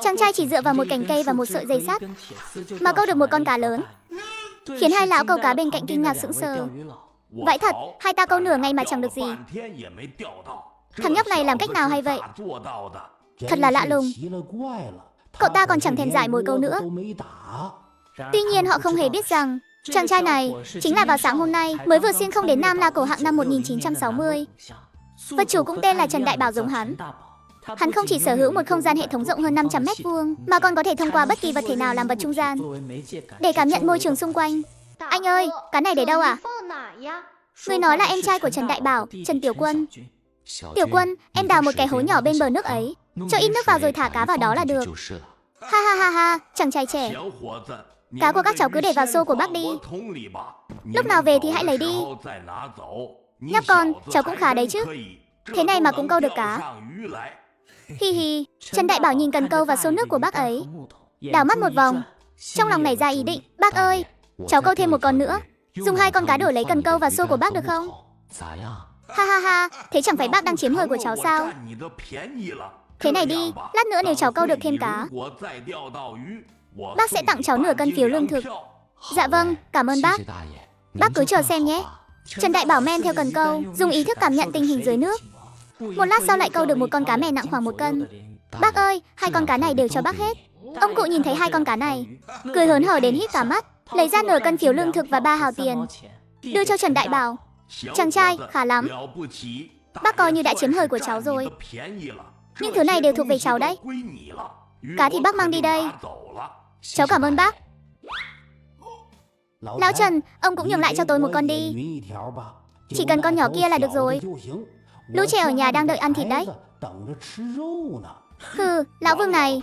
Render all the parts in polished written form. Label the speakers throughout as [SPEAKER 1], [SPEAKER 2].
[SPEAKER 1] Chàng trai chỉ dựa vào một cành cây và một sợi dây sắt mà câu được một con cá lớn, khiến hai lão câu cá bên cạnh kinh ngạc sững sờ. Vậy thật, hai ta câu nửa ngày mà chẳng được gì. Thằng nhóc này làm cách nào hay vậy? Thật là lạ lùng. Cậu ta còn chẳng thèm giải mồi câu nữa. Tuy nhiên họ không hề biết rằng chàng trai này chính là vào sáng hôm nay mới vừa xuyên không đến Nam La Cổ hạng năm 1960. Vật chủ cũng tên là Trần Đại Bảo giống hắn. Hắn không chỉ sở hữu một không gian hệ thống rộng hơn 500 m2 mà còn có thể thông qua bất kỳ vật thể nào làm vật trung gian để cảm nhận môi trường xung quanh. Anh ơi, cá này để đâu à? Người nói là em trai của Trần Đại Bảo, Trần Tiểu Quân. Tiểu Quân, em đào một cái hố nhỏ bên bờ nước ấy, cho ít nước vào rồi thả cá vào đó là được. Ha ha ha ha, chàng trai trẻ. Cá của các cháu cứ để vào xô của bác đi. Lúc nào về thì hãy lấy đi. Nhóc con, cháu cũng khá đấy chứ. Thế này mà cũng câu được cá. Hi hi, Trần Đại Bảo nhìn cần câu và xô nước của bác ấy, đảo mắt một vòng, trong lòng nảy ra ý định. Bác ơi, cháu câu thêm một con nữa, dùng hai con cá đổi lấy cần câu và xô của bác được không? Ha ha ha, thế chẳng phải bác đang chiếm hời của cháu sao? Thế này đi, lát nữa nếu cháu câu được thêm cá, bác sẽ tặng cháu nửa cân phiếu lương thực. Dạ vâng, cảm ơn bác. Bác cứ chờ xem nhé. Trần Đại Bảo men theo cần câu, dùng ý thức cảm nhận tình hình dưới nước. Một lát sau lại câu được một con cá mè nặng khoảng 1 cân. Bác ơi, hai con cá này đều cho bác hết. Ông cụ nhìn thấy hai con cá này, cười hớn hở đến hít cả mắt, lấy ra nửa cân phiếu lương thực và 3 hào tiền, đưa cho Trần Đại Bảo. Chàng trai, khá lắm. Bác coi như đã chiếm hời của cháu rồi. Những thứ này đều thuộc về cháu đấy. Cá thì bác mang đi đây. Cháu cảm ơn bác. Lão Trần, ông cũng nhường lại cho tôi một con đi. Chỉ cần con nhỏ kia là được rồi. Lũ trẻ ở nhà đang đợi ăn thịt đấy. Hừ, lão Vương này,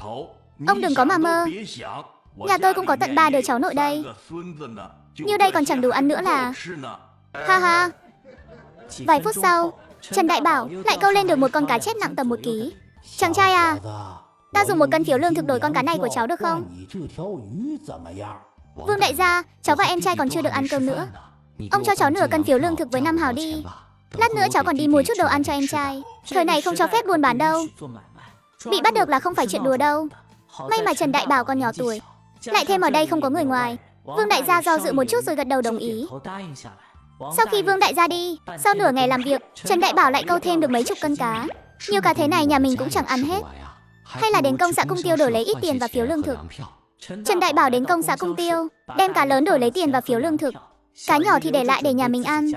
[SPEAKER 1] ông đừng có mà mơ. Nhà tôi cũng có tận 3 đứa cháu nội đây. Như đây còn chẳng đủ ăn nữa là. Ha ha. Vài phút sau, Trần Đại Bảo lại câu lên được một con cá chép nặng tầm 1 ký. Chàng trai à, ta dùng 1 cân phiếu lương thực đổi con cá này của cháu được không? Vương đại gia, cháu và em trai còn chưa được ăn cơm nữa. Ông cho cháu nửa cân phiếu lương thực với 5 hào đi. Lát nữa cháu còn đi mua chút đồ ăn cho em trai. Thời này không cho phép buôn bán đâu. Bị bắt được là không phải chuyện đùa đâu. May mà Trần Đại Bảo còn nhỏ tuổi, lại thêm ở đây không có người ngoài. Vương đại gia do dự một chút rồi gật đầu đồng ý. Sau khi Vương đại gia đi, sau nửa ngày làm việc, Trần Đại Bảo lại câu thêm được mấy chục cân cá. Nhiều cá thế này nhà mình cũng chẳng ăn hết. Hay là đến công xã Cung Tiêu đổi lấy ít tiền và phiếu lương thực. Trần Đại Bảo đến công xã Cung Tiêu, đem cá lớn đổi lấy tiền và phiếu lương thực. Cá nhỏ thì để lại để nhà mình ăn.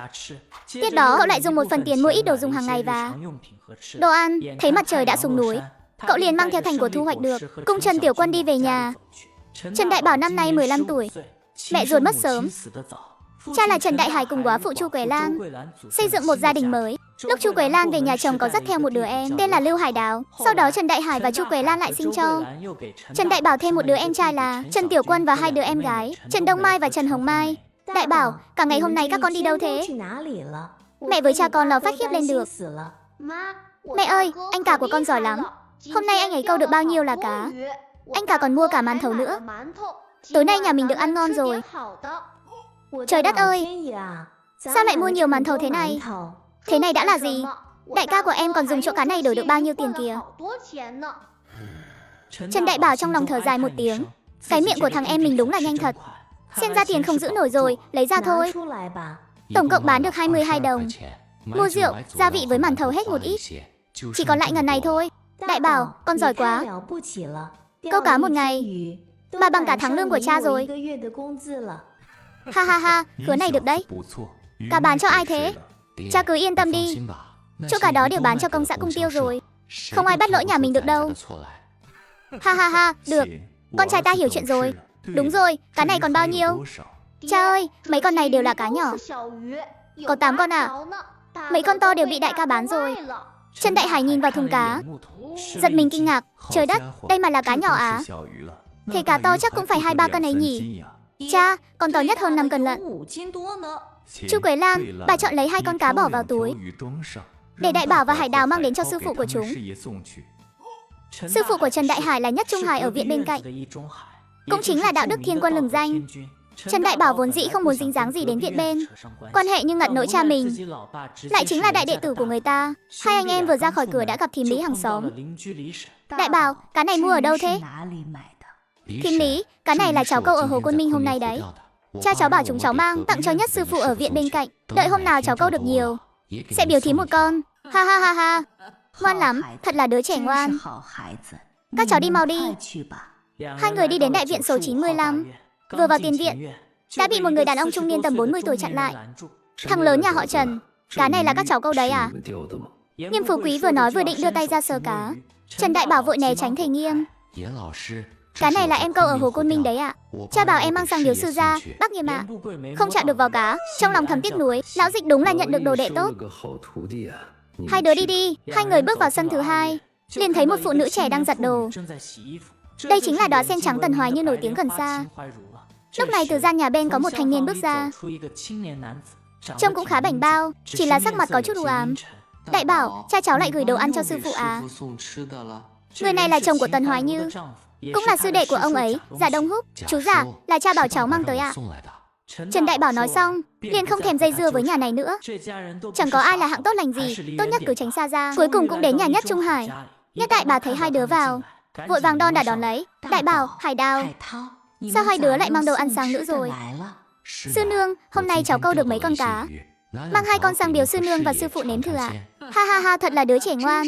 [SPEAKER 1] Tiếp đó cậu lại dùng một phần tiền mua ít đồ dùng hàng ngày và đồ ăn. Thấy mặt trời đã xuống núi, cậu liền mang theo thành của thu hoạch được, cùng Trần Tiểu Quân đi về nhà. Trần Đại Bảo năm nay 15 tuổi, mẹ ruột mất sớm. Cha là Trần Đại Hải cùng góa phụ Chu Quế Lan xây dựng một gia đình mới. Lúc Chu Quế Lan về nhà chồng có dắt theo một đứa em tên là Lưu Hải Đào. Sau đó Trần Đại Hải và Chu Quế Lan lại sinh cho Trần Đại Bảo thêm một đứa em trai là Trần Tiểu Quân và 2 đứa em gái Trần Đông Mai và Trần Hồng Mai. Đại Bảo, cả ngày hôm nay các con đi đâu thế? Mẹ với cha con lo phát khiếp lên được. Mẹ ơi, anh cả của con giỏi lắm. Hôm nay anh ấy câu được bao nhiêu là cá. Anh cả còn mua cả màn thầu nữa. Tối nay nhà mình được ăn ngon rồi. Trời đất ơi, sao lại mua nhiều màn thầu thế này? Thế này đã là gì? Đại ca của em còn dùng chỗ cá này đổi được bao nhiêu tiền kìa. Trần Đại Bảo trong lòng thở dài một tiếng. Cái miệng của thằng em mình đúng là nhanh thật. Xem ra tiền không giữ nổi rồi, lấy ra thôi. Tổng cộng bán được 22 đồng. Mua rượu, gia vị với màn thầu hết một ít. Chỉ còn lại ngần này thôi. Đại Bảo, con giỏi quá. Câu cá một ngày mà bằng cả tháng lương của cha rồi. Ha ha ha, hứa này được đấy. Cá bán cho ai thế? Cha cứ yên tâm đi. Chỗ cả đó đều bán cho công xã Cung Tiêu rồi. Không ai bắt lỗi nhà mình được đâu. Ha ha ha, được. Con trai ta hiểu chuyện rồi. Đúng rồi, cá này còn bao nhiêu? Cha ơi, mấy con này đều là cá nhỏ. Có 8 con à? Mấy con to đều bị đại ca bán rồi. Trần Đại Hải nhìn vào thùng cá, giật mình kinh ngạc. Trời đất, đây mà là cá nhỏ à? Thế cá to chắc cũng phải 2-3 cân ấy nhỉ? Cha, con to nhất hơn 5 cân lận. Chu Quế Lan, bà chọn lấy 2 con cá bỏ vào túi, để Đại Bảo và Hải Đào mang đến cho sư phụ của chúng. Sư phụ của Trần Đại Hải là Nhất Trung Hải ở viện bên cạnh, cũng chính là đạo đức thiên quân lừng danh. Trần Đại Bảo vốn dĩ không muốn dính dáng gì đến viện bên. Quan hệ như ngặt nỗi cha mình, lại chính là đại đệ tử của người ta. Hai anh em vừa ra khỏi cửa đã gặp thím Lý hàng xóm. Đại Bảo, cá này mua ở đâu thế? Thím Lý, cá này là cháu câu ở Hồ Côn Minh hôm nay đấy. Cha cháu bảo chúng cháu mang tặng cho Nhất sư phụ ở viện bên cạnh. Đợi hôm nào cháu câu được nhiều, sẽ biếu thím một con. Ha ha ha ha. Ngoan lắm, thật là đứa trẻ ngoan. Các cháu đi mau đi. Hai người đi đến đại viện số 95. Vừa vào tiền viện, đã bị một người đàn ông trung niên tầm 40 tuổi chặn lại. Thằng lớn nhà họ Trần, cá này là các cháu câu đấy à? Nghiêm Phú Quý vừa nói vừa định đưa tay ra sờ cá. Trần Đại Bảo vội né tránh thầy Nghiêm. Cá này là em câu ở Hồ Côn Minh đấy ạ. Cha bảo em mang sang biếu sư gia, bác Nghiêm ạ. Không chạm được vào cá, trong lòng thầm tiếc nuối. Lão Dịch đúng là nhận được đồ đệ tốt. Hai đứa đi đi. Hai người bước vào sân thứ hai, liền thấy một phụ nữ trẻ đang giặt đồ. Đây chính là đóa sen trắng Tần Hoài Như nổi tiếng gần xa. Lúc này từ gian nhà bên có một thanh niên bước ra. Trông cũng khá bảnh bao, chỉ là sắc mặt có chút u ám. Đại Bảo, cha cháu lại gửi đồ ăn cho sư phụ à? Người này là chồng của Tần Hoài Như, cũng là sư đệ của ông ấy, Giả Đông Húc. Chú Giả, là cha bảo cháu mang tới ạ. Trần Đại Bảo nói xong, liền không thèm dây dưa với nhà này nữa. Chẳng có ai là hạng tốt lành gì, tốt nhất cứ tránh xa ra. Cuối cùng cũng đến nhà Nhất Trung Hải. Nhất đại bà thấy hai đứa vào, vội vàng đon đã đón lấy. Đại Bảo, Hải Đào, sao hai đứa lại mang đồ ăn sang nữa rồi? Sư nương, hôm nay cháu câu được mấy con cá, mang hai con sang biếu sư nương và sư phụ nếm thử ạ. Ha ha ha, thật là đứa trẻ ngoan.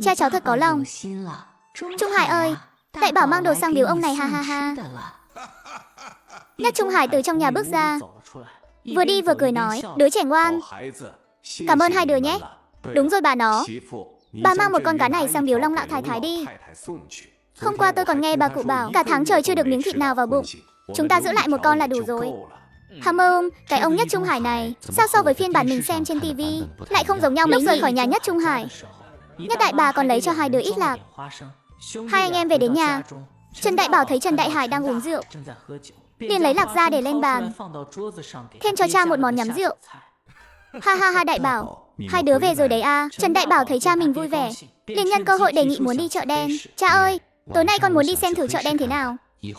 [SPEAKER 1] Cha cháu thật có lòng. Trung Hải ơi, Đại Bảo mang đồ sang biếu ông này, ha ha ha. Nhất Trung Hải từ trong nhà bước ra, vừa đi vừa cười nói, đứa trẻ ngoan. Cảm ơn hai đứa nhé. Đúng rồi bà nó, bà mang một con cá này sang biếu Long Lão Thái Thái đi. Hôm qua tôi còn nghe bà cụ bảo cả tháng trời chưa được miếng thịt nào vào bụng. Chúng ta giữ lại một con là đủ rồi. Cái ông Nhất Trung Hải này, sao so với phiên bản mình xem trên tivi lại không giống nhau mấy. Lúc rời khỏi nhà Nhất Trung Hải, Nhất đại bà còn lấy cho hai đứa ít lạc. Hai anh em về đến nhà, Trần Đại Bảo thấy Trần Đại Hải đang uống rượu, liền lấy lạc ra để lên bàn, thêm cho cha một món nhắm rượu. Ha ha ha, Đại Bảo, hai đứa về rồi đấy à? Trần Đại Bảo thấy cha mình vui vẻ, liền nhân cơ hội đề nghị muốn đi chợ đen. Cha ơi, tối nay con muốn đi xem thử chợ đen thế nào.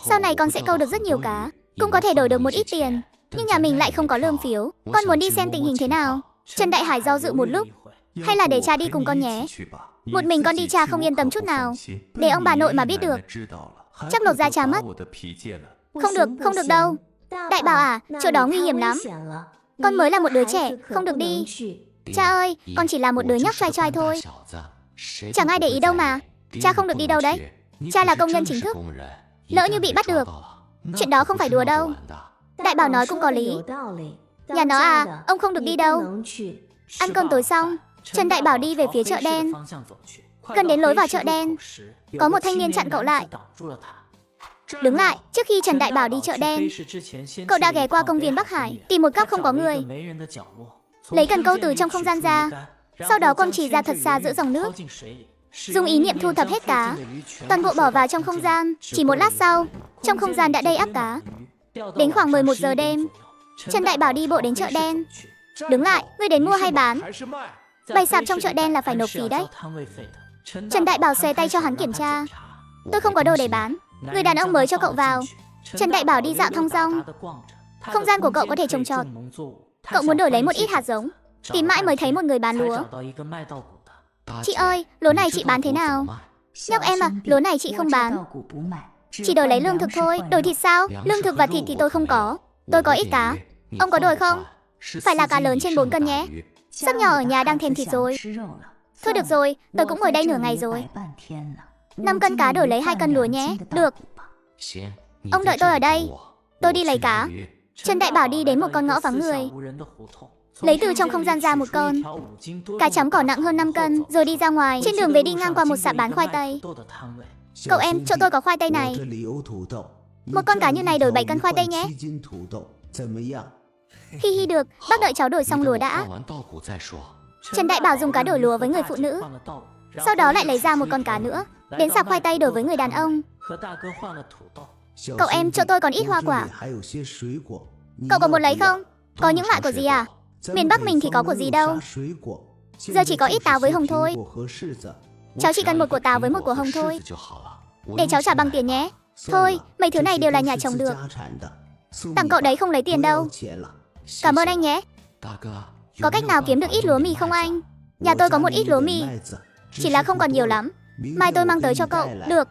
[SPEAKER 1] Sau này con sẽ câu được rất nhiều cá, cũng có thể đổi được một ít tiền. Nhưng nhà mình lại không có lương phiếu, con muốn đi xem tình hình thế nào. Trần Đại Hải do dự một lúc, hay là để cha đi cùng con nhé. Một mình con đi cha không yên tâm chút nào, để ông bà nội mà biết được, chắc lột da cha mất. Không được đâu. Đại Bảo à, chỗ đó nguy hiểm lắm. Con mới là một đứa trẻ, không được đi. Cha ơi, con chỉ là một đứa nhóc trai trai thôi, chẳng ai để ý đâu mà. Cha không được đi đâu đấy. Cha là công nhân chính thức, lỡ như bị bắt được, chuyện đó không phải đùa đâu. Đại Bảo nói cũng có lý. Nhà nó à, ông không được đi đâu. Ăn cơm tối xong, Trần Đại Bảo đi về phía chợ đen. Gần đến lối vào chợ đen, có một thanh niên chặn cậu lại. Đứng lại, trước khi Trần Đại Bảo đi chợ đen, cậu đã ghé qua công viên Bắc Hải, tìm một góc không có người, lấy cần câu từ trong không gian ra, sau đó quăng chỉ ra thật xa giữa dòng nước, dùng ý niệm thu thập hết cá, toàn bộ bỏ vào trong không gian. Chỉ một lát sau, trong không gian đã đầy ắp cá. Đến khoảng 11 giờ đêm, Trần Đại Bảo đi bộ đến chợ đen. Đứng lại, ngươi đến mua hay bán? Bày sạp trong chợ đen là phải nộp phí đấy. Trần Đại Bảo xòe tay cho hắn kiểm tra. Tôi không có đồ để bán. Người đàn ông mới cho cậu vào. Trần Đại Bảo đi dạo thong dong. Không gian của cậu có thể trồng trọt. Cậu muốn đổi lấy một ít hạt giống, tìm mãi mới thấy một người bán lúa. Chị ơi, lúa này chị bán thế nào? Nhóc em à, lúa này chị không bán, chỉ đổi lấy lương thực thôi. Đổi thịt sao? Lương thực và thịt thì tôi không có. Tôi có ít cá. Ông có đổi không? Phải là cá lớn trên 4 cân nhé. Sắp nhỏ ở nhà đang thèm thịt rồi. Thôi được rồi, tôi cũng ngồi đây nửa ngày rồi. 5 cân cá đổi lấy 2 cân lúa nhé. Được. Ông đợi tôi ở đây, tôi đi lấy cá. Trần Đại Bảo đi đến một con ngõ vắng người, lấy từ trong không gian ra một con cá chấm cỏ nặng hơn 5 cân, rồi đi ra ngoài. Trên đường về đi ngang qua một sạp bán khoai tây. Cậu em, chỗ tôi có khoai tây này. Một con cá như này đổi 7 cân khoai tây nhé. Hi hi, được, bác đợi cháu đổi xong lúa đã. Trần Đại Bảo dùng cá đổi lúa với người phụ nữ, sau đó lại lấy ra một con cá nữa, đến sạp khoai tây đổi với người đàn ông. Cậu em, chỗ tôi còn ít hoa quả, cậu có muốn lấy không? Có những loại của gì à? Miền Bắc mình thì có của gì đâu. Giờ chỉ có ít táo với hồng thôi. Cháu chỉ cần một của táo với một của hồng thôi. Để cháu trả bằng tiền nhé. Thôi, mấy thứ này đều là nhà chồng được. Tặng cậu đấy không lấy tiền đâu. Cảm ơn anh nhé. Có cách nào kiếm được ít lúa mì không anh? Nhà tôi có một ít lúa mì, chỉ là không còn nhiều lắm. Mai tôi mang tới cho cậu. Được.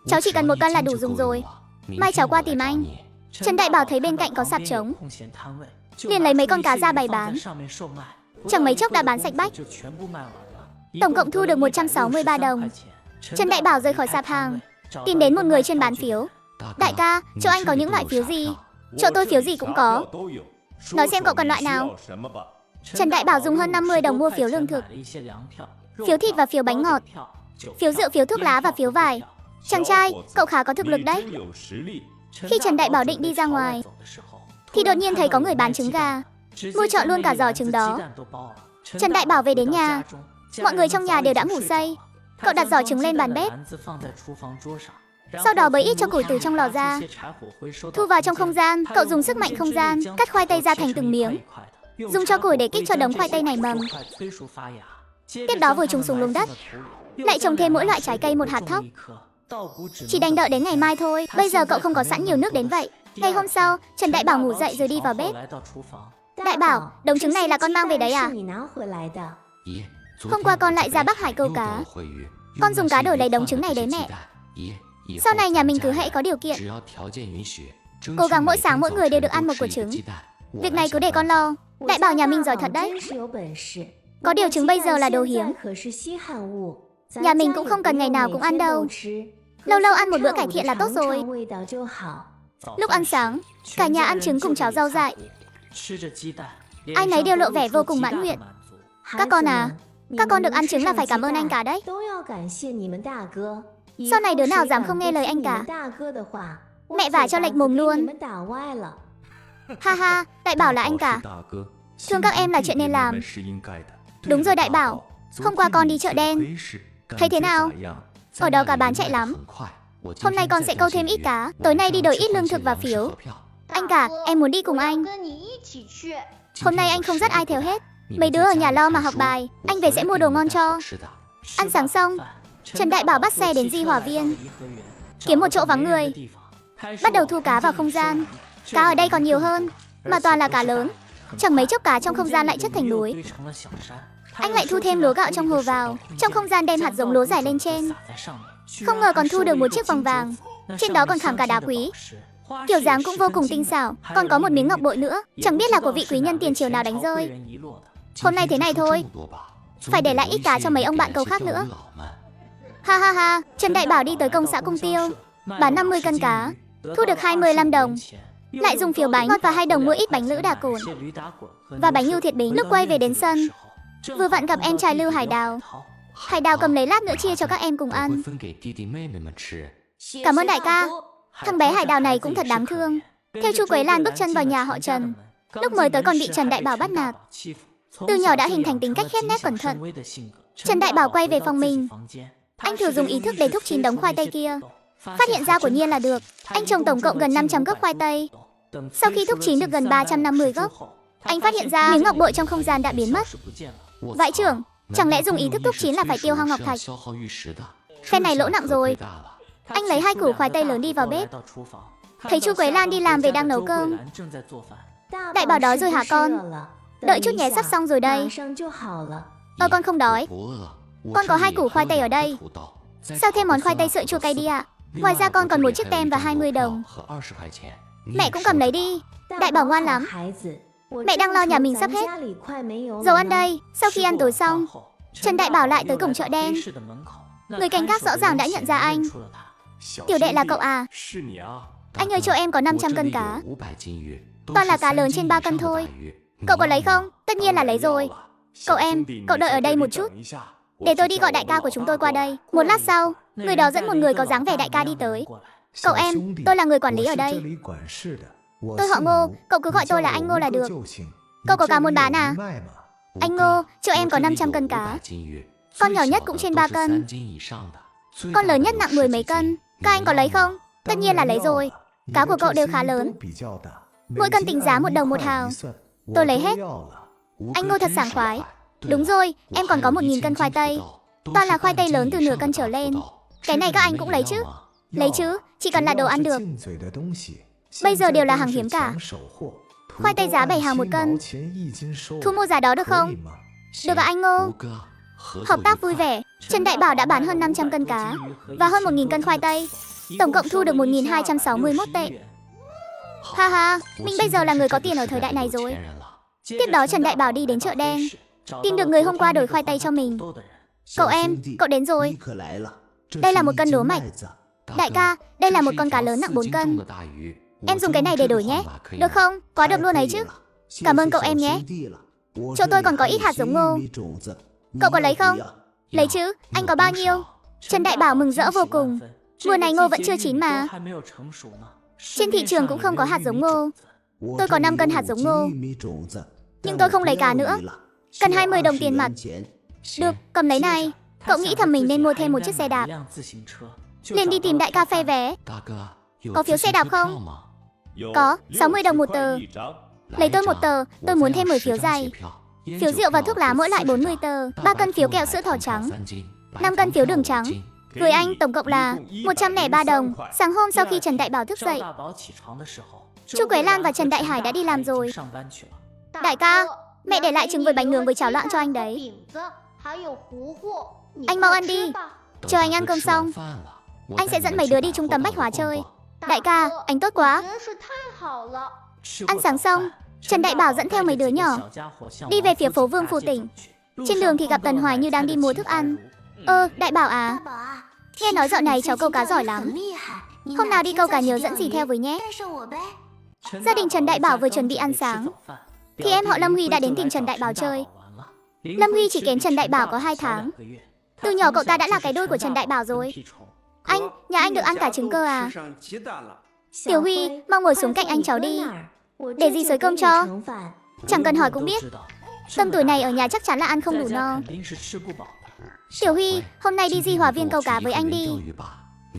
[SPEAKER 1] Cháu chỉ cần 1 cân là đủ dùng rồi. Mai cháu qua tìm anh. Trần Đại Bảo thấy bên cạnh có sạp trống, liền lấy mấy con cá ra bày bán. Chẳng mấy chốc đã bán sạch bách. Tổng cộng thu được 163 đồng. Trần Đại Bảo rời khỏi sạp hàng, tìm đến một người chuyên bán phiếu. Đại ca, chỗ anh có những loại phiếu gì? Chỗ tôi phiếu gì cũng có. Nói xem cậu cần loại nào. Trần Đại Bảo dùng hơn 50 đồng mua phiếu lương thực, phiếu thịt và phiếu bánh ngọt, phiếu rượu, phiếu thuốc lá và phiếu vải. Chàng trai, cậu khá có thực lực đấy. Khi Trần Đại Bảo định đi ra ngoài, thì đột nhiên thấy có người bán trứng gà, mua trọn luôn cả giỏ trứng đó. Trần Đại Bảo về đến nhà, mọi người trong nhà đều đã ngủ say. Cậu đặt giỏ trứng lên bàn bếp, sau đó bới ít cho củi từ trong lò ra, thu vào trong không gian. Cậu dùng sức mạnh không gian cắt khoai tây ra thành từng miếng, dùng cho củi để kích cho đống khoai tây này mầm. Tiếp đó vùi chúng xuống luống đất, lại trồng thêm mỗi loại trái cây 1 hạt thóc. Chỉ đành đợi đến ngày mai thôi. Bây giờ cậu không có sẵn nhiều nước đến vậy. Ngày hôm sau, Trần Đại Bảo ngủ dậy rồi đi vào bếp. Đại Bảo, đống trứng này là con mang về đấy à? Hôm qua con lại ra Bắc Hải câu cá, con dùng cá đổi lấy đống trứng này đấy mẹ. Sau này nhà mình cứ hễ có điều kiện, cố gắng mỗi sáng mỗi người đều được ăn 1 quả trứng. Việc này cứ để con lo. Đại Bảo nhà mình giỏi thật đấy. Có điều trứng bây giờ là đồ hiếm, nhà mình cũng không cần ngày nào cũng ăn đâu. Lâu lâu ăn một bữa cải thiện là tốt rồi. Lúc ăn sáng, cả nhà ăn trứng cùng cháo rau dại. Ai nấy đều lộ vẻ vô cùng mãn nguyện. Các con à, các con được ăn trứng là phải cảm ơn anh cả đấy. Sau này đứa nào dám không nghe lời anh cả, mẹ vả cho lệch mồm luôn. Ha ha, Đại Bảo là anh cả, thương các em là chuyện nên làm. Đúng rồi Đại Bảo, hôm qua con đi chợ đen, thấy thế nào? Ở đó cá bán chạy lắm. Hôm nay con sẽ câu thêm ít cá, tối nay đi đổi ít lương thực và phiếu. Anh cả, em muốn đi cùng anh. Hôm nay anh không dắt ai theo hết, mấy đứa ở nhà lo mà học bài, anh về sẽ mua đồ ngon cho. Ăn sáng xong, Trần Đại Bảo bắt xe đến Di Hòa Viên, kiếm một chỗ vắng người, bắt đầu thu cá vào không gian. Cá ở đây còn nhiều hơn, mà toàn là cá lớn. Chẳng mấy chốc cá trong không gian lại chất thành núi. Anh lại thu thêm lúa gạo trong hồ vào, trong không gian đem hạt giống lúa rải lên trên. Không ngờ còn thu được một chiếc vòng vàng, trên đó còn khảm cả đá quý, kiểu dáng cũng vô cùng tinh xảo. Còn có một miếng ngọc bội nữa, chẳng biết là của vị quý nhân tiền triều nào đánh rơi. Hôm nay thế này thôi, phải để lại ít cá cho mấy ông bạn câu khác nữa. Ha ha ha, Trần Đại Bảo đi tới công xã Cung Tiêu, bán 50 cân cá, thu được 25 đồng. Lại dùng phiếu bánh ngọt và 2 đồng mua ít bánh lữ đà cồn và bánh yêu thiệt bính. Lúc quay về đến sân, vừa vặn gặp em trai Lưu Hải Đào. Hải Đào cầm lấy lát nữa chia cho các em cùng ăn. Cảm ơn đại ca. Thằng bé Hải Đào này cũng thật đáng thương. Theo chú Quế Lan bước chân vào nhà họ Trần, lúc mới tới còn bị Trần Đại Bảo bắt nạt. Từ nhỏ đã hình thành tính cách khép nép cẩn thận. Trần Đại Bảo quay về phòng mình, anh thử dùng ý thức để thúc chín đống khoai tây kia. Phát hiện ra quả nhiên là được. Anh trồng tổng cộng gần 500 gốc khoai tây. Sau khi thúc chín được gần 350 gốc, anh phát hiện ra miếng ngọc bội trong không gian đã biến mất. Vãi trưởng, chẳng lẽ dùng ý thức thúc chín là phải tiêu hao ngọc thạch? Phen này lỗ nặng rồi. Anh lấy 2 củ khoai tây lớn đi vào bếp, thấy chú Quế Lan đi làm về đang nấu cơm. Đại Bảo đói rồi hả con? Đợi chút nhé, sắp xong rồi đây. Con không đói. Con có 2 củ khoai tây ở đây. Sao thêm món khoai tây sợi chua cay đi ạ? Ngoài ra con còn một chiếc tem và 20 đồng. Mẹ cũng cầm lấy đi. Đại Bảo ngoan lắm. Mẹ đang lo nhà mình sắp hết. Dầu ăn đây. Sau khi ăn tối xong, Trần Đại Bảo lại tới cổng chợ đen. Người canh gác rõ ràng đã nhận ra anh. Tiểu đệ là cậu à? Anh ơi, cho em có 500 cân cá. Toàn là cá lớn trên 3 cân thôi. Cậu có lấy không? Tất nhiên là lấy rồi. Cậu đợi ở đây một chút, để tôi đi gọi đại ca của chúng tôi qua đây. Một lát sau, người đó dẫn một người có dáng vẻ đại ca đi tới. Tôi là người quản lý ở đây. Tôi họ Ngô, cậu cứ gọi tôi là anh Ngô là được. Cậu có cá muốn bán à? Anh Ngô, cho em có 500 cân cá. Con nhỏ nhất cũng trên 3 cân. Con lớn nhất nặng 10 mấy cân. Các anh có lấy không? Tất nhiên là lấy rồi. Cá của cậu đều khá lớn. Mỗi cân tính giá 1 đồng 1 hào. Tôi lấy hết. Anh Ngô thật sảng khoái. Đúng rồi, em còn có 1000 cân khoai tây. Toàn là khoai tây lớn từ nửa cân trở lên. Cái này các anh cũng lấy chứ? Lấy chứ, chỉ cần là đồ ăn được. bây giờ đều là hàng hiếm cả. Khoai tây giá 7 hàng 1 cân. Thu mua giá đó được không? Được ạ anh Ngô. Hợp tác vui vẻ, Trần Đại Bảo đã bán hơn 500 cân cá và hơn 1.000 cân khoai tây. Tổng cộng thu được 1.261 tệ. Ha ha, mình bây giờ là người có tiền ở thời đại này rồi. Tiếp đó Trần Đại Bảo đi đến chợ đen, tìm được người hôm qua đổi khoai tây cho mình. Cậu em, cậu đến rồi. Đây là 1 cân lúa mạch. Đại ca, đây là 1 con cá lớn nặng 4 cân. Em dùng cái này để đổi nhé. Được không? Quá được luôn ấy chứ. Cảm ơn cậu em nhé. Chỗ tôi còn có ít hạt giống ngô. Cậu có lấy không? Lấy chứ, anh có bao nhiêu? Trần Đại Bảo mừng rỡ vô cùng. Mùa này ngô vẫn chưa chín mà. Trên thị trường cũng không có hạt giống ngô. Tôi có 5 cân hạt giống ngô. Nhưng tôi không lấy cá nữa. Cần 20 đồng tiền mặt. Được, cầm lấy này. Cậu nghĩ thầm mình nên mua thêm một chiếc xe đạp. Liền đi tìm đại ca phe vé. Có phiếu xe đạp không? Có, 60 đồng 1 tờ. Lấy tôi 1 tờ, tôi muốn thêm 10 phiếu giày. Phiếu rượu và thuốc lá mỗi loại 40 tờ. 3 cân phiếu kẹo sữa thỏ trắng, 5 cân phiếu đường trắng. Gửi anh tổng cộng là 103 đồng. Sáng hôm sau khi Trần Đại Bảo thức dậy, Chu Quế Lan và Trần Đại Hải đã đi làm rồi. Đại ca, mẹ để lại trứng với bánh nướng với cháo loãng cho anh đấy. Anh mau ăn đi. Chờ anh ăn cơm xong, anh sẽ dẫn mấy đứa đi trung tâm bách hóa chơi. Đại ca, anh tốt quá. Ăn sáng xong, Trần Đại Bảo dẫn theo mấy đứa nhỏ đi về phía phố Vương Phủ Tỉnh. Trên đường thì gặp Tần Hoài Như đang đi mua thức ăn. Đại Bảo à, nghe nói dạo này cháu câu cá giỏi lắm. Hôm nào đi câu cá nhớ dẫn dì theo với nhé. Gia đình Trần Đại Bảo vừa chuẩn bị ăn sáng thì em họ Lâm Huy đã đến tìm Trần Đại Bảo chơi. Lâm Huy chỉ kém Trần Đại Bảo có 2 tháng. Từ nhỏ cậu ta đã là cái đôi của Trần Đại Bảo rồi. Anh, nhà anh được ăn cả trứng cơ à? Tiểu Huy, mau ngồi xuống cạnh anh cháu đi. Để dì xới cơm cho. Chẳng cần hỏi cũng biết. Tầm tuổi này ở nhà chắc chắn là ăn không đủ no. Tiểu Huy, hôm nay đi Di Hòa Viên câu cá với anh đi.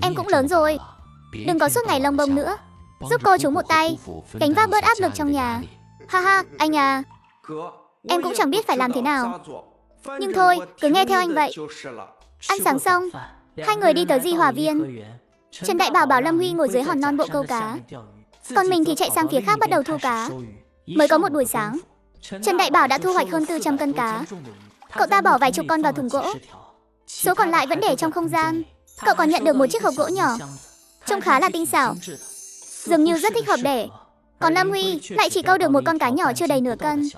[SPEAKER 1] Em cũng lớn rồi, đừng có suốt ngày lông bông nữa. Giúp cô chú một tay, gánh vác bớt áp lực trong nhà. Ha ha, anh à, em cũng chẳng biết phải làm thế nào. Nhưng thôi, cứ nghe theo anh vậy. Ăn sáng xong, hai người đi tới Di Hòa Viên. Trần Đại Bảo bảo Lâm Huy ngồi dưới hòn non bộ câu cá, còn mình thì chạy sang phía khác bắt đầu thu cá. Mới có một buổi sáng, Trần Đại Bảo đã thu hoạch hơn 400 cân cá. Cậu ta bỏ vài chục con vào thùng gỗ, số còn lại vẫn để trong không gian. Cậu còn nhận được một chiếc hộp gỗ nhỏ, trông khá là tinh xảo, dường như rất thích hợp để. Còn Lâm Huy lại chỉ câu được một con cá nhỏ chưa đầy nửa cân.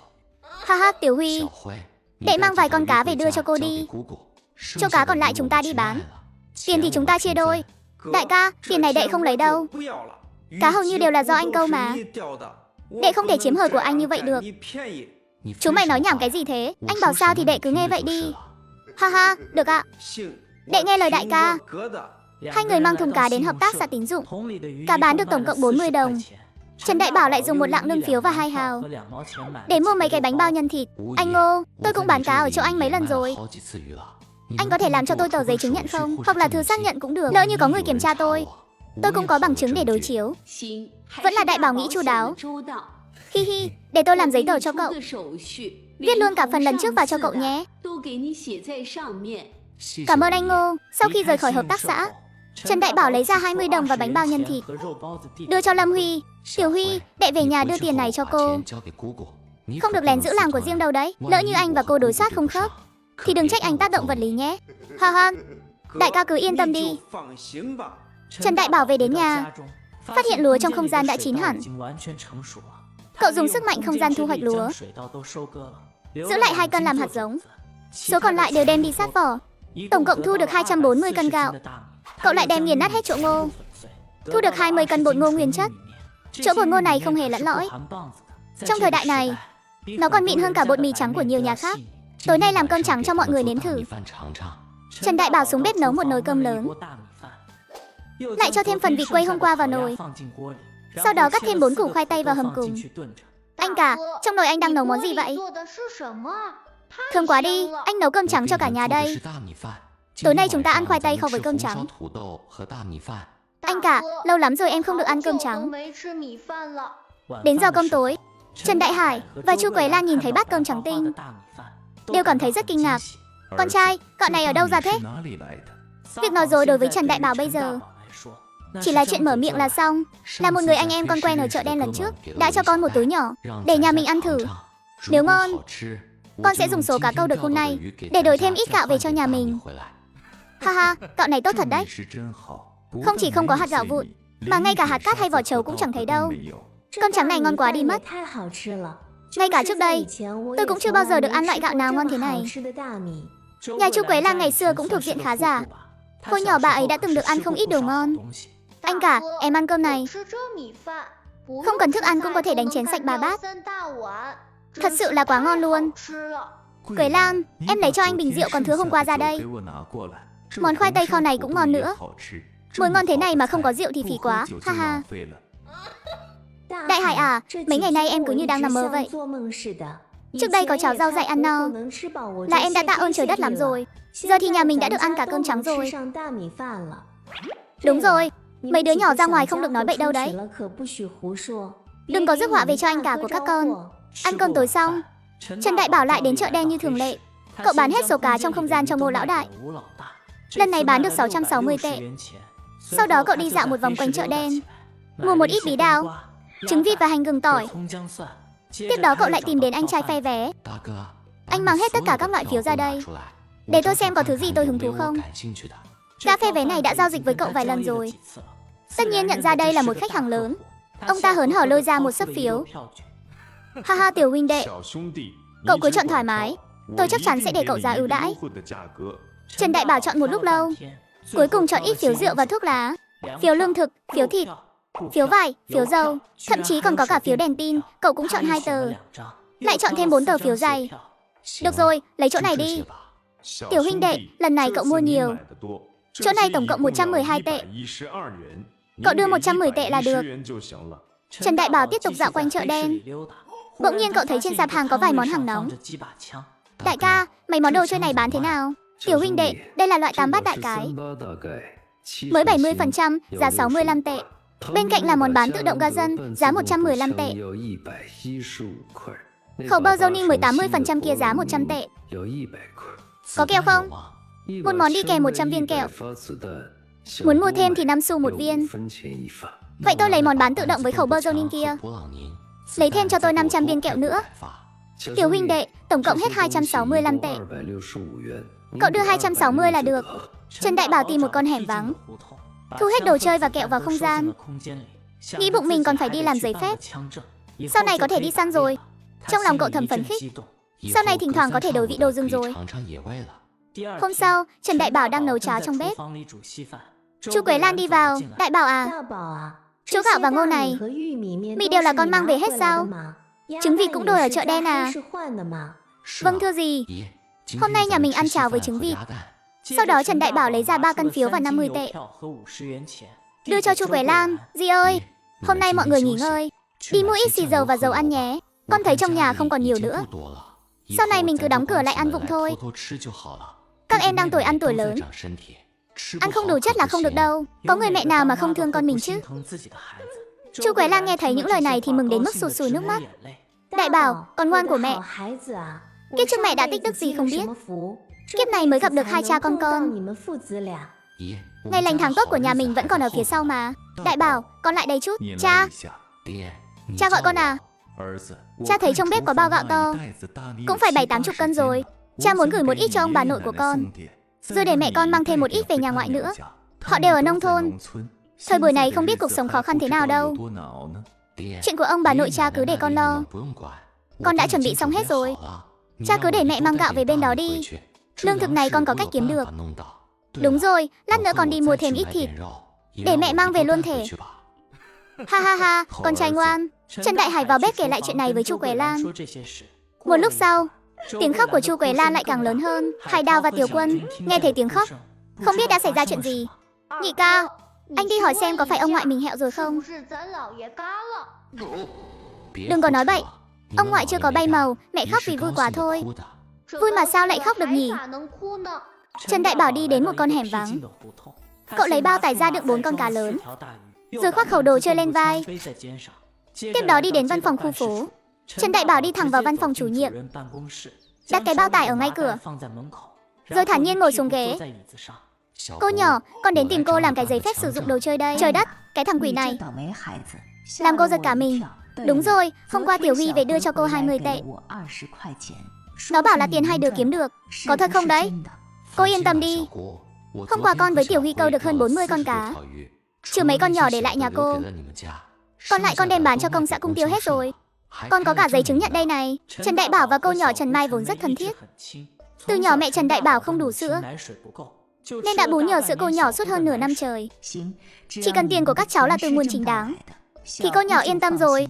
[SPEAKER 1] Ha ha, Tiểu Huy, đệ mang vài con cá về đưa cho cô đi. Chỗ cá còn lại chúng ta đi bán, tiền thì chúng ta chia đôi. Đại ca, tiền này đệ không lấy đâu. Cá hầu như đều là do anh câu mà. Đệ không thể chiếm hời của anh như vậy được. Chúng mày nói nhảm cái gì thế? Anh bảo sao thì đệ cứ nghe vậy đi. Ha ha, được ạ. Đệ nghe lời đại ca. Hai người mang thùng cá đến hợp tác xã tín dụng. Cá bán được tổng cộng 40 đồng. Trần Đại Bảo lại dùng 1 lạng lương phiếu và 2 hào để mua mấy cái bánh bao nhân thịt. Anh Ngô, tôi cũng bán cá ở chỗ anh mấy lần rồi. Anh có thể làm cho tôi tờ giấy chứng nhận không? Hoặc là thư xác nhận cũng được. Lỡ như có người kiểm tra tôi cũng có bằng chứng để đối chiếu. Vẫn là Đại Bảo nghĩ chu đáo. Hi hi, để tôi làm giấy tờ cho cậu. Viết luôn cả phần lần trước vào cho cậu nhé. Cảm ơn anh Ngô. Sau khi rời khỏi hợp tác xã, Trần Đại Bảo lấy ra 20 đồng và bánh bao nhân thịt, đưa cho Lâm Huy. Tiểu Huy, đệ về nhà đưa tiền này cho cô. Không được lén giữ làng của riêng đâu đấy. Lỡ như anh và cô đối soát không khớp thì đừng trách anh tác động vật lý nhé. Ha ha, đại ca cứ yên tâm đi. Trần Đại Bảo về đến nhà, phát hiện lúa trong không gian đã chín hẳn. Cậu dùng sức mạnh không gian thu hoạch lúa, giữ lại 2 cân làm hạt giống, số còn lại đều đem đi sát vỏ. Tổng cộng thu được 240 cân gạo. Cậu lại đem nghiền nát hết chỗ ngô, thu được 20 cân bột ngô nguyên chất. Chỗ bột ngô này không hề lẫn lõi. Trong thời đại này, nó còn mịn hơn cả bột mì trắng của nhiều nhà khác. Tối nay làm cơm trắng cho mọi người nếm thử. Trần Đại Bảo xuống bếp nấu một nồi cơm lớn, lại cho thêm phần vịt quay hôm qua vào nồi. Sau đó cắt thêm 4 củ khoai tây vào hầm cùng. Anh cả, trong nồi anh đang nấu món gì vậy? Thơm quá đi, anh nấu cơm trắng cho cả nhà đây. Tối nay chúng ta ăn khoai tây kho với cơm trắng. Anh cả, lâu lắm rồi em không được ăn cơm trắng. Đến giờ cơm tối, Trần Đại Hải và Chu Quế Lan nhìn thấy bát cơm trắng tinh, đều cảm thấy rất kinh ngạc. Con trai, cậu này ở đâu ra thế? Việc nói dối đối với Trần Đại Bảo bây giờ Chỉ là chuyện mở miệng là xong. Là một người anh em con quen ở chợ đen lần trước đã cho con một túi nhỏ để nhà mình ăn thử. Nếu ngon, con sẽ dùng số cá câu được hôm nay để đổi thêm ít gạo về cho nhà mình. Haha, cậu này tốt thật đấy. Không chỉ không có hạt gạo vụn, mà ngay cả hạt cát hay vỏ trấu cũng chẳng thấy đâu. Con trắng này ngon quá đi mất. Ngay cả trước đây, tôi cũng chưa bao giờ được ăn loại gạo nào ngon thế này. Nhà chú Quế Lan ngày xưa cũng thuộc diện khá giả. Hồi nhỏ bà ấy đã từng được ăn không ít đồ ngon. Anh cả, em ăn cơm này. Không cần thức ăn cũng có thể đánh chén sạch 3 bát. Thật sự là quá ngon luôn. Quế Lan, em lấy cho anh bình rượu còn thứ hôm qua ra đây. Món khoai tây kho này cũng ngon nữa. Mùi ngon thế này mà không có rượu thì phí quá, haha. Đại Hải à, mấy ngày nay em cứ như đang nằm mơ vậy. Trước đây có cháo rau dại ăn no là em đã tạ ơn trời đất lắm rồi. Giờ thì nhà mình đã được ăn cả cơm trắng rồi. Đúng rồi, mấy đứa nhỏ ra ngoài không được nói bậy đâu đấy. Đừng có rước họa về cho anh cả của các con. Ăn cơm tối xong, Trần Đại Bảo lại đến chợ đen như thường lệ. Cậu bán hết số cá trong không gian cho Ngô lão đại. Lần này bán được 660 tệ. Sau đó cậu đi dạo một vòng quanh chợ đen, mua một ít bí đao, trứng vịt và hành gừng tỏi. Tiếp đó cậu lại tìm đến anh trai phe vé. Anh mang hết tất cả các loại phiếu ra đây, để tôi xem có thứ gì tôi hứng thú không. Gã phe vé này đã giao dịch với cậu vài lần rồi. Tất nhiên nhận ra đây là một khách hàng lớn. Ông ta hớn hở lôi ra một xấp phiếu. Haha tiểu huynh đệ, cậu cứ chọn thoải mái, tôi chắc chắn sẽ để cậu giá ưu đãi. Trần Đại Bảo chọn một lúc lâu, cuối cùng chọn ít phiếu rượu và thuốc lá, phiếu lương thực, phiếu thịt, phiếu vải, phiếu dầu, thậm chí còn có cả phiếu đèn pin. Cậu cũng chọn 2 tờ, lại chọn thêm 4 tờ phiếu giày. Được rồi, lấy chỗ này đi. Tiểu huynh đệ, lần này cậu mua nhiều. Chỗ này tổng cộng 112 tệ. Cậu đưa 110 tệ là được. Trần Đại Bảo tiếp tục dạo quanh chợ đen. Bỗng nhiên cậu thấy trên sạp hàng có vài món hàng nóng. Đại ca, mấy món đồ chơi này bán thế nào? Tiểu huynh đệ, đây là loại 8 bát đại cái, mới 70%, giá 65 tệ. Bên cạnh là món bán tự động ga dân, giá 115 tệ. Khẩu bơ dâu ninh 80% kia giá 100 tệ. Có kẹo không? Một món đi kèm 100 viên kẹo. Muốn mua thêm thì 5 xu một viên. Vậy tôi lấy món bán tự động với khẩu bơ dâu ninh kia. Lấy thêm cho tôi 500 viên kẹo nữa. Tiểu huynh đệ, tổng cộng hết 265 tệ. Cậu đưa 260 là được. Trần Đại Bảo tìm một con hẻm vắng, thu hết đồ chơi và kẹo vào không gian. Nghĩ bụng mình còn phải đi làm giấy phép, sau này có thể đi săn rồi. Trong lòng cậu thầm phấn khích, sau này thỉnh thoảng có thể đổi vị đồ rừng rồi. Hôm sau, Trần Đại Bảo đang nấu cháo trong bếp. Chú Quế Lan đi vào. Đại Bảo à, chỗ gạo và ngô này, mì đều là con mang về hết sao? Trứng vịt cũng đổi ở chợ đen à? Vâng thưa dì, hôm nay nhà mình ăn cháo với trứng vịt. Sau đó Trần Đại Bảo lấy ra 3 cân phiếu và 50 tệ, đưa cho chú Quế Lan. Dì ơi, hôm nay mọi người nghỉ ngơi, đi mua ít xì dầu và dầu ăn nhé. Con thấy trong nhà không còn nhiều nữa, sau này mình cứ đóng cửa lại ăn vụng thôi. Các em đang tuổi ăn tuổi lớn, ăn không đủ chất là không được đâu. Có người mẹ nào mà không thương con mình chứ? Chú Quế Lan nghe thấy những lời này thì mừng đến mức sụt sùi nước mắt. Đại Bảo, con ngoan của mẹ. Kiếp trước mẹ đã tích đức gì không biết, kiếp này mới gặp được hai cha con. Ngày lành tháng tốt của nhà mình vẫn còn ở phía sau mà. Đại Bảo, con lại đây chút. Cha. Cha gọi con à? Cha thấy trong bếp có bao gạo to, cũng phải 70-80 cân rồi. Cha muốn gửi một ít cho ông bà nội của con, rồi để mẹ con mang thêm một ít về nhà ngoại nữa. Họ đều ở nông thôn, thời buổi này không biết cuộc sống khó khăn thế nào đâu. Chuyện của ông bà nội cha cứ để con lo, con đã chuẩn bị xong hết rồi. Cha cứ để mẹ mang gạo về bên đó đi. Lương thực này con có cách kiếm được. Đúng rồi, lát nữa con đi mua thêm ít thịt, để mẹ mang về luôn thể. Ha ha ha, con trai ngoan. Trần Đại Hải vào bếp kể lại chuyện này với chú Quế Lan. Một lúc sau, tiếng khóc của chú Quế Lan lại càng lớn hơn. Hải Đào và Tiểu Quân nghe thấy tiếng khóc, không biết đã xảy ra chuyện gì. Nhị ca, anh đi hỏi xem có phải ông ngoại mình hẹo rồi không. Đừng có nói bậy, ông ngoại chưa có bay màu, mẹ khóc vì vui quá thôi. Vui mà sao lại khóc được nhỉ? Trần Đại Bảo đi đến một con hẻm vắng. Cậu lấy bao tải ra đựng 4 con cá lớn, rồi khoác khẩu đồ chơi lên vai. Tiếp đó đi đến văn phòng khu phố. Trần Đại Bảo đi thẳng vào văn phòng chủ nhiệm, đặt cái bao tải ở ngay cửa, rồi thản nhiên ngồi xuống ghế. Cô nhỏ, con đến tìm cô làm cái giấy phép sử dụng đồ chơi đây. Trời đất, cái thằng quỷ này làm cô giật cả mình. Đúng rồi, hôm qua Tiểu Huy về đưa cho cô 20 tệ. Nó bảo là tiền hai đứa kiếm được. Có thật không đấy? Cô yên tâm đi. Hôm qua con với Tiểu Huy câu được hơn 40 con cá, trừ mấy con nhỏ để lại nhà cô. Còn lại con đem bán cho công xã Cung Tiêu hết rồi. Con có cả giấy chứng nhận đây này. Trần Đại Bảo và cô nhỏ Trần Mai vốn rất thân thiết. Từ nhỏ mẹ Trần Đại Bảo không đủ sữa, nên đã bú nhờ sữa cô nhỏ suốt hơn nửa năm trời. Chỉ cần tiền của các cháu là từ nguồn chính đáng, thì cô nhỏ yên tâm rồi.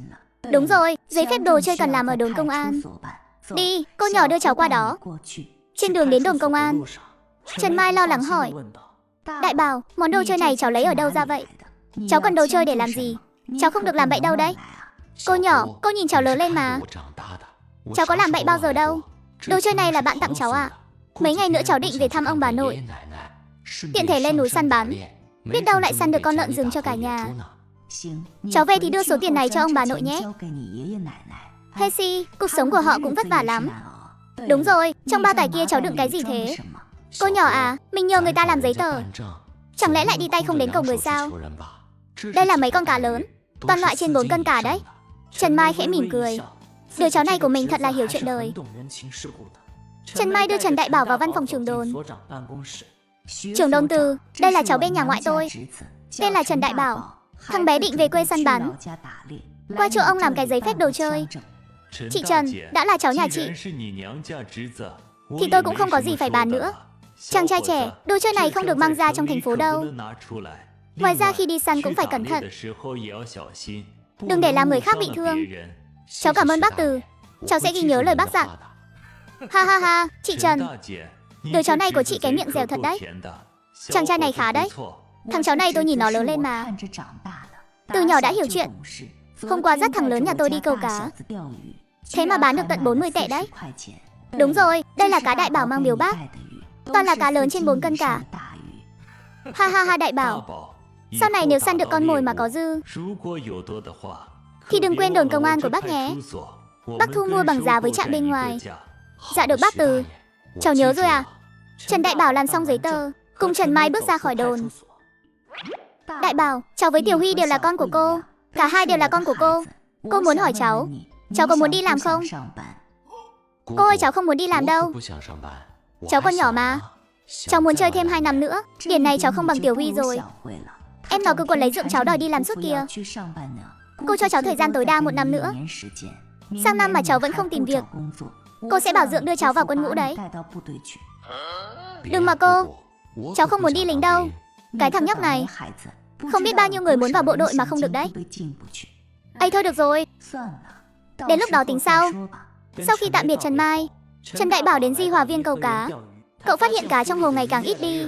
[SPEAKER 1] Đúng rồi, giấy phép đồ chơi cần làm ở đồn công an. Đi, cô nhỏ đưa cháu qua đó. Trên đường đến đồn công an, Trần Mai lo lắng hỏi: Đại Bảo, món đồ chơi này cháu lấy ở đâu ra vậy? Cháu cần đồ chơi để làm gì? Cháu không được làm bậy đâu đấy. Cô nhỏ, cô nhìn cháu lớn lên mà. Cháu có làm bậy bao giờ đâu. Đồ chơi này là bạn tặng cháu à? Mấy ngày nữa cháu định về thăm ông bà nội, tiện thể lên núi săn bắn, biết đâu lại săn được con lợn rừng cho cả nhà. Cháu về thì đưa số tiền này cho ông bà nội nhé. Hesi, cuộc sống của họ cũng vất vả lắm. Đúng rồi, trong bao tải kia cháu đựng cái gì thế? Cô nhỏ à, mình nhờ người ta làm giấy tờ, chẳng lẽ lại đi tay không đến cầu người sao? Đây là mấy con cá lớn, toàn loại trên 4 cân cả đấy. Trần Mai khẽ mỉm cười. Đứa cháu này của mình thật là hiểu chuyện đời. Trần Mai đưa Trần Đại Bảo vào văn phòng trưởng đồn. Trưởng đồn Từ, đây là cháu bên nhà ngoại tôi, tên là Trần Đại Bảo. Thằng bé định về quê săn bắn, qua chỗ ông làm cái giấy phép đồ chơi. Chị Trần, đã là cháu nhà chị thì tôi cũng không có gì phải bàn nữa. Chàng trai trẻ, đồ chơi này không được mang ra trong thành phố đâu. Ngoài ra khi đi săn cũng phải cẩn thận, đừng để làm người khác bị thương. Cháu cảm ơn bác Từ, cháu sẽ ghi nhớ lời bác dặn. Ha ha ha, chị Trần, đứa cháu này của chị cái miệng dẻo thật đấy. Chàng trai này khá đấy. Thằng cháu này tôi nhìn nó lớn lên mà. Từ nhỏ đã hiểu chuyện. Hôm qua dắt thằng lớn nhà tôi đi câu cá, thế mà bán được tận 40 tệ đấy. Đúng rồi, đây là cá Đại Bảo mang biếu bác, toàn là cá lớn trên 4 cân cả. Ha ha ha, Đại Bảo, sau này nếu săn được con mồi mà có dư thì đừng quên đồn công an của bác nhé. Bác thu mua bằng giá với trạm bên ngoài. Dạ được bác Từ, cháu nhớ rồi à. Trần Đại Bảo làm xong giấy tờ, cùng Trần Mai bước ra khỏi đồn. Đại Bảo, cháu với Tiểu Huy đều là con của cô. Cả hai đều là con của cô. Cô muốn hỏi cháu có muốn đi làm không? Cô ơi, cháu không muốn đi làm đâu. Cháu còn nhỏ mà. Cháu muốn chơi thêm 2 năm nữa. Điểm này cháu không bằng Tiểu Huy rồi. Em nó cứ còn lấy dụng cháu đòi đi làm suốt kìa. Cô cho cháu thời gian tối đa 1 năm nữa. Sang năm mà cháu vẫn không tìm việc, cô sẽ bảo Dượng đưa cháu vào quân ngũ đấy. Đừng mà cô, cháu không muốn đi lính đâu. Cái thằng nhóc này, không biết bao nhiêu người muốn vào bộ đội mà không được đấy. Ây thôi được rồi, đến lúc đó tính sau. Sau khi tạm biệt Trần Mai, Trần Đại Bảo đến Di Hòa Viên câu cá. Cậu phát hiện cá trong hồ ngày càng ít đi,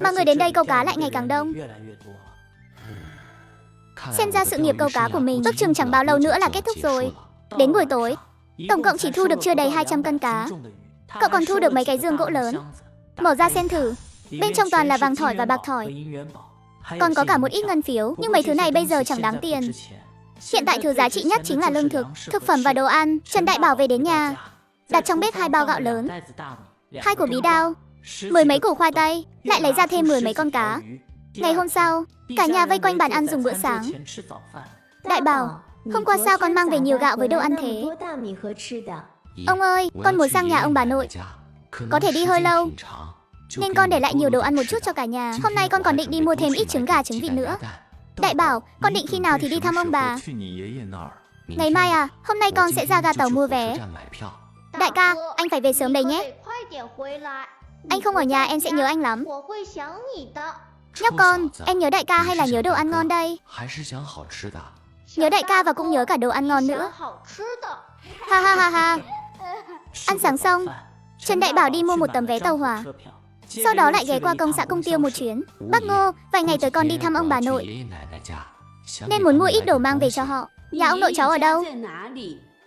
[SPEAKER 1] mà người đến đây câu cá lại ngày càng đông. Xem ra sự nghiệp câu cá của mình ước chừng chẳng bao lâu nữa là kết thúc rồi. Đến buổi tối, tổng cộng chỉ thu được chưa đầy 200 cân cá. Cậu còn thu được mấy cái giường gỗ lớn. Mở ra xem thử, bên trong toàn là vàng thỏi và bạc thỏi. Còn có cả một ít ngân phiếu, nhưng mấy thứ này bây giờ chẳng đáng tiền. Hiện tại thứ giá trị nhất chính là lương thực, thực phẩm và đồ ăn. Trần Đại Bảo về đến nhà, đặt trong bếp 2 bao gạo lớn, 2 củ bí đao, 10 mấy củ khoai tây, lại lấy ra thêm 10 mấy con cá. Ngày hôm sau, cả nhà vây quanh bàn ăn dùng bữa sáng. Đại Bảo, hôm qua sao con mang về nhiều gạo với đồ ăn thế? Ông ơi, con muốn sang nhà ông bà nội, có thể đi hơi lâu, nên con để lại nhiều đồ ăn một chút cho cả nhà. Hôm nay con còn định đi mua thêm ít trứng gà trứng vịt nữa. Đại Bảo, con định khi nào thì đi thăm ông bà? Ngày mai à, hôm nay con sẽ ra ga tàu mua vé. Đại ca, anh phải về sớm đây nhé. Anh không ở nhà em sẽ nhớ anh lắm. Nhóc con, em nhớ đại ca hay là nhớ đồ ăn ngon đây? Nhớ đại ca và cũng nhớ cả đồ ăn ngon nữa. Ha ha ha ha. Ăn sáng xong, Trần Đại Bảo đi mua một tấm vé tàu hỏa, sau đó lại ghé qua công xã Cung Tiêu một chuyến. Bác Ngô, vài ngày tới con đi thăm ông bà nội, nên muốn mua ít đồ mang về cho họ. Nhà ông nội cháu ở đâu?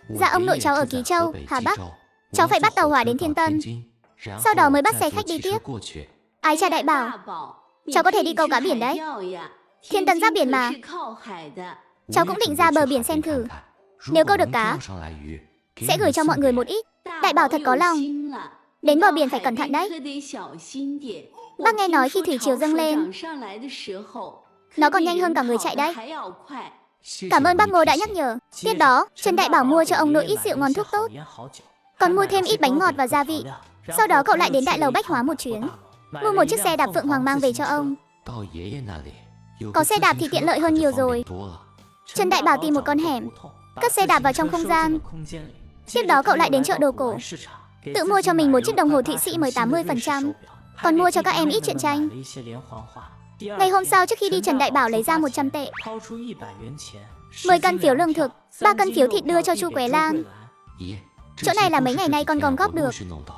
[SPEAKER 1] Dạ ông nội cháu ở Ký Châu, Hà Bắc. Cháu phải bắt tàu hỏa đến Thiên Tân, sau đó mới bắt xe khách đi tiếp. Ái chà Đại Bảo, cháu có thể đi câu cá biển đấy. Thiên Tân giáp biển mà. Cháu cũng định ra bờ biển xem thử. Nếu câu được cá, sẽ gửi cho mọi người một ít. Đại Bảo thật có lòng. Đến bờ biển phải cẩn thận đấy. Bác nghe nói khi thủy triều dâng lên, nó còn nhanh hơn cả người chạy đấy. Cảm ơn bác Ngô đã nhắc nhở. Tiếp đó, Trần Đại Bảo mua cho ông nội ít rượu ngon thuốc tốt, còn mua thêm ít bánh ngọt và gia vị. Sau đó cậu lại đến đại lầu bách hóa một chuyến, mua một chiếc xe đạp Phượng Hoàng mang về cho ông. Có xe đạp thì tiện lợi hơn nhiều rồi. Trần Đại Bảo tìm một con hẻm, cất xe đạp vào trong không gian. Tiếp đó cậu lại đến chợ đồ cổ, tự mua cho mình một chiếc đồng hồ Thụy Sĩ mới 80%, còn mua cho các em ít truyện tranh. Ngày hôm sau trước khi đi, Trần Đại Bảo lấy ra 100 tệ, 10 cân phiếu lương thực, 3 cân phiếu thịt đưa cho chu Quế Lan. Chỗ này là mấy ngày nay con gom góp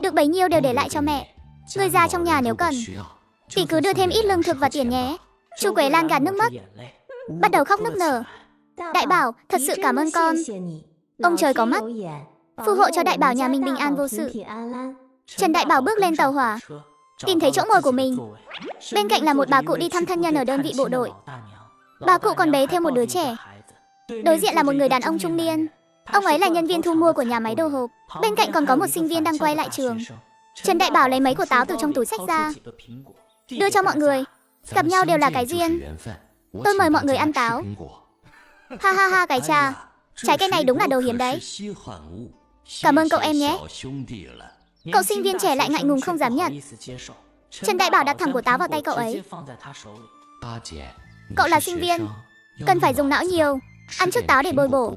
[SPEAKER 1] được bấy nhiêu đều để lại cho mẹ. Người già trong nhà nếu cần, tỷ cứ đưa thêm ít lương thực và tiền nhé. Chu Quế Lan gạt nước mắt, bắt đầu khóc nức nở. Đại Bảo, thật sự cảm ơn con. Ông trời có mắt, phù hộ cho Đại Bảo nhà mình bình an vô sự. Trần Đại Bảo bước lên tàu hỏa, tìm thấy chỗ ngồi của mình. Bên cạnh là một bà cụ đi thăm thân nhân ở đơn vị bộ đội. Bà cụ còn bế thêm một đứa trẻ. Đối diện là một người đàn ông trung niên. Ông ấy là nhân viên thu mua của nhà máy đồ hộp. Bên cạnh còn có một sinh viên đang quay lại trường. Trần Đại Bảo lấy mấy quả táo từ trong túi xách ra, đưa cho mọi người. Gặp nhau đều là cái duyên. Tôi mời mọi người ăn táo. Ha ha ha, cái trà, trái cây này đúng là đồ hiếm đấy. Cảm ơn cậu em nhé. Cậu sinh viên trẻ lại ngại ngùng không dám nhận. Trần Đại Bảo đặt thẳng quả táo vào tay cậu ấy. Cậu là sinh viên, cần phải dùng não nhiều, ăn chút táo để bồi bổ.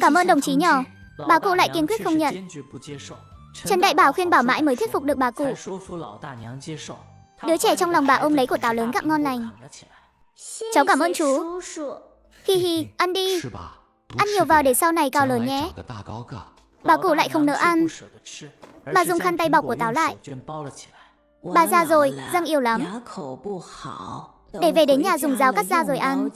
[SPEAKER 1] Cảm ơn đồng chí nhỏ. Bà cụ lại kiên quyết không nhận. Trần Đại Bảo khuyên bảo mãi mới thuyết phục được bà cụ. Đứa trẻ trong lòng bà ôm lấy quả táo lớn gặm ngon lành. Cháu cảm ơn chú. Hi hi, ăn đi. Ăn nhiều vào để sau này cao lớn nhé. Bà cụ lại không nỡ ăn. Bà dùng khăn tay bọc của táo lại. Bà già rồi, răng yếu lắm. Để về đến nhà dùng dao cắt ra rồi ăn.